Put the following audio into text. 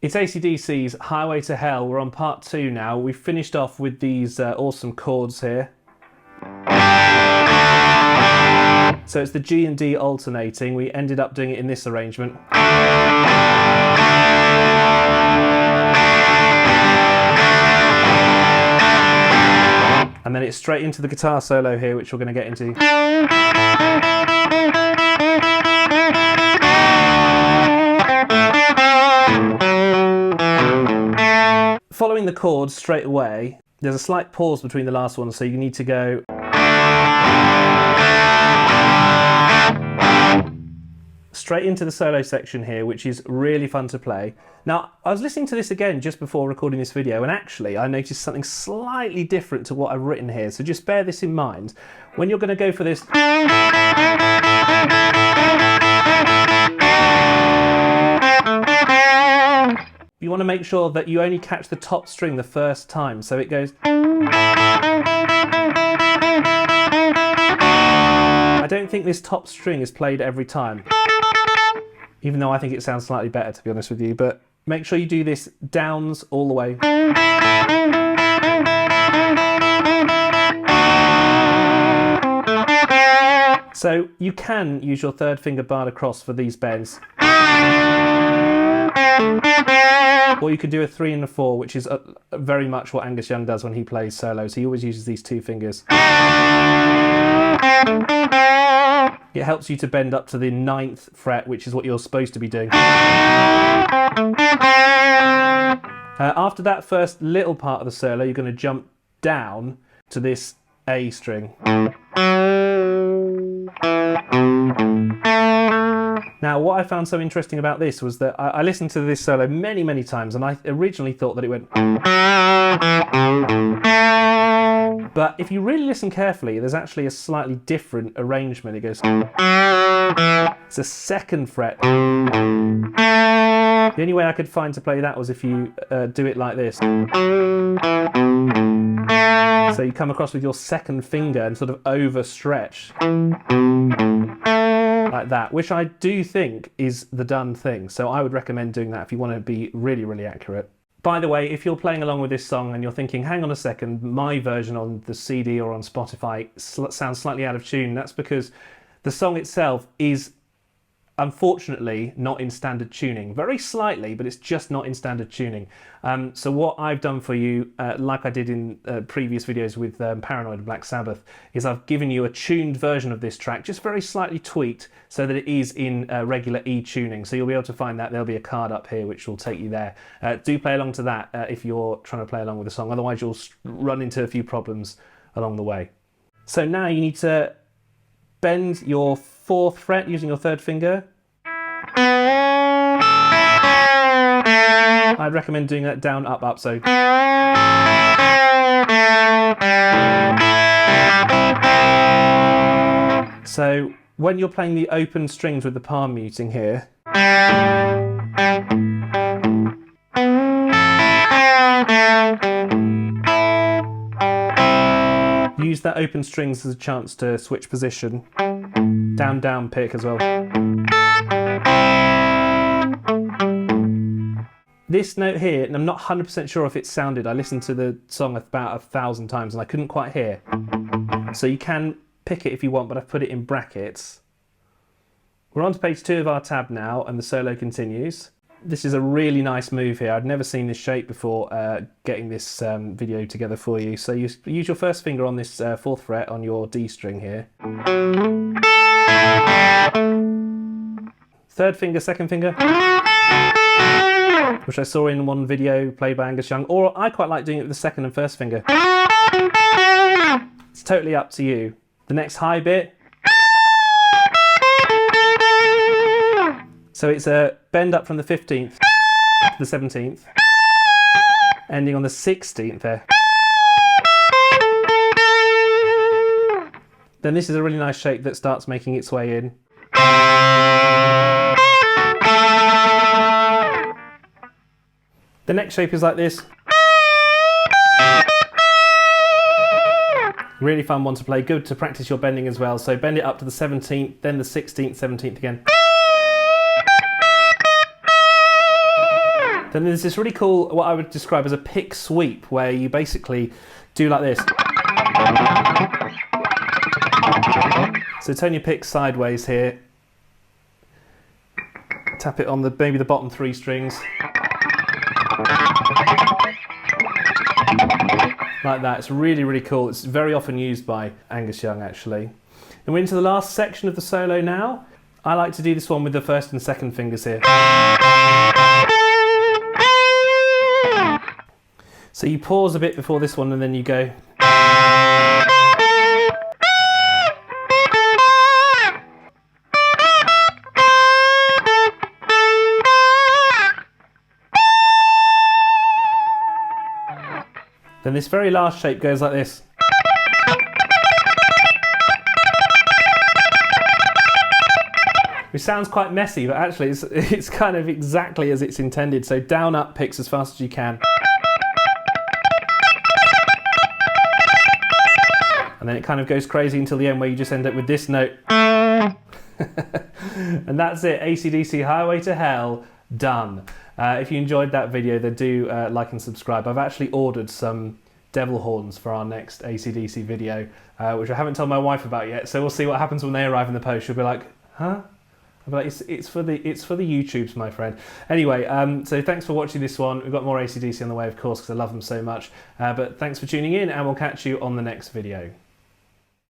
It's AC/DC's Highway to Hell. We're on part 2 now. We've finished off with these awesome chords here. So it's the G and D alternating. We ended up doing it in this arrangement. And then it's straight into the guitar solo here, which we're going to get into. Following the chords straight away, there's a slight pause between the last one, so you need to go straight into the solo section here, which is really fun to play. Now, I was listening to this again just before recording this video, and actually I noticed something slightly different to what I've written here, so just bear this in mind. When you're going to go for this, you want to make sure that you only catch the top string the first time, so it goes. I don't think this top string is played every time, even though I think it sounds slightly better, to be honest with you, but make sure you do this downs all the way. So you can use your third finger barred across for these bends. Or you could do a 3 and a 4, which is very much what Angus Young does when he plays solos. He always uses these 2 fingers. It helps you to bend up to the 9th fret, which is what you're supposed to be doing. After that first little part of the solo, you're going to jump down to this A string. Now, what I found so interesting about this was that I listened to this solo many, many times, and I originally thought that it went. But if you really listen carefully, there's actually a slightly different arrangement. It goes. It's a 2nd fret. The only way I could find to play that was if you do it like this. So you come across with your 2nd finger and sort of overstretch. Like that, which I do think is the done thing. So I would recommend doing that if you want to be really, really accurate. By the way, if you're playing along with this song and you're thinking, hang on a second, my version on the CD or on Spotify sounds slightly out of tune, that's because the song itself is unfortunately not in standard tuning. Very slightly, but it's just not in standard tuning. So what I've done for you, like I did in previous videos with Paranoid and Black Sabbath, is I've given you a tuned version of this track, just very slightly tweaked, so that it is in regular E tuning. So you'll be able to find that. There'll be a card up here which will take you there. Do play along to that if you're trying to play along with the song, otherwise you'll run into a few problems along the way. So now you need to bend your 4th fret using your 3rd finger. I'd recommend doing that down, up, up, so. So when you're playing the open strings with the palm muting here, use that open strings as a chance to switch position. Down, down pick as well. This note here, and I'm not 100% sure if it sounded, I listened to the song about 1,000 times and I couldn't quite hear. So you can pick it if you want, but I've put it in brackets. We're on to page 2 of our tab now, and the solo continues. This is a really nice move here. I'd never seen this shape before getting this video together for you. So you use your 1st finger on this 4th fret on your D string here. 3rd finger, 2nd finger, which I saw in one video played by Angus Young, or I quite like doing it with the 2nd and 1st finger. It's totally up to you. The next high bit. So it's a bend up from the 15th to the 17th, ending on the 16th there. Then this is a really nice shape that starts making its way in. The next shape is like this. Really fun one to play, good to practice your bending as well. So bend it up to the 17th, then the 16th, 17th again. Then there's this really cool, what I would describe as a pick sweep, where you basically do like this. So turn your pick sideways here. Tap it on maybe the bottom 3 strings. Like that. It's really, really cool. It's very often used by Angus Young, actually. And we're into the last section of the solo now. I like to do this one with the 1st and 2nd fingers here. So you pause a bit before this one and then you go. Then this very last shape goes like this. Which sounds quite messy, but actually it's kind of exactly as it's intended. So down, up, picks as fast as you can. And then it kind of goes crazy until the end where you just end up with this note. And that's it, AC/DC Highway to Hell, done. If you enjoyed that video, then do like and subscribe. I've actually ordered some devil horns for our next AC/DC video, which I haven't told my wife about yet, so we'll see what happens when they arrive in the post. She'll be like, huh? I'll be like, it's for the YouTubes, my friend. Anyway, so thanks for watching this one. We've got more AC/DC on the way, of course, because I love them so much. But thanks for tuning in, and we'll catch you on the next video.